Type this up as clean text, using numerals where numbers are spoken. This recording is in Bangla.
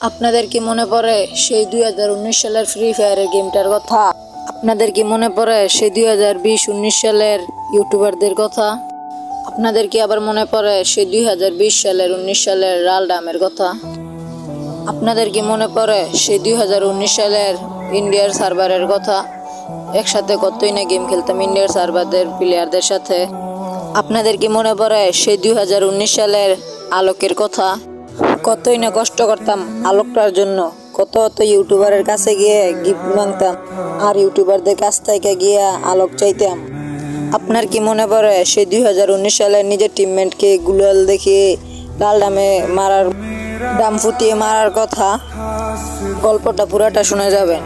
আপনাদের কি মনে পড়ে সেই 2019 সালের ফ্রি ফায়ারের গেমটার কথা? আপনাদের কি মনে পড়ে সেই 2020-19 সালের ইউটিউবারদের কথা? আপনাদের কি আবার মনে পড়ে সেই 2020 সালের 19 সালের রালডামের কথা? আপনাদের কি মনে পড়ে সেই 2019 সালের ইন্ডিয়ার সার্ভারের কথা? একসাথে কতই না গেম খেলতাম ইন্ডিয়ার সার্ভারদের প্লেয়ারদের সাথে। আপনাদের কি মনে পড়ে সেই 2019 সালের আলোকের কথা? কতই না কষ্ট করতাম আলোকটার জন্য, কত ইউটিউবারের কাছে গিয়ে গিফট মাংতাম আর ইউটিউবারদের কাছ থেকে গিয়ে আলোক চাইতাম। আপনার কি মনে পড়ে সেই 2019 সালের নিজের টিমমেটকে গুলাল দেখিয়ে লাল ডাম ফুটিয়ে মারার কথা? গল্পটা পুরাটা শুনে যাবেন।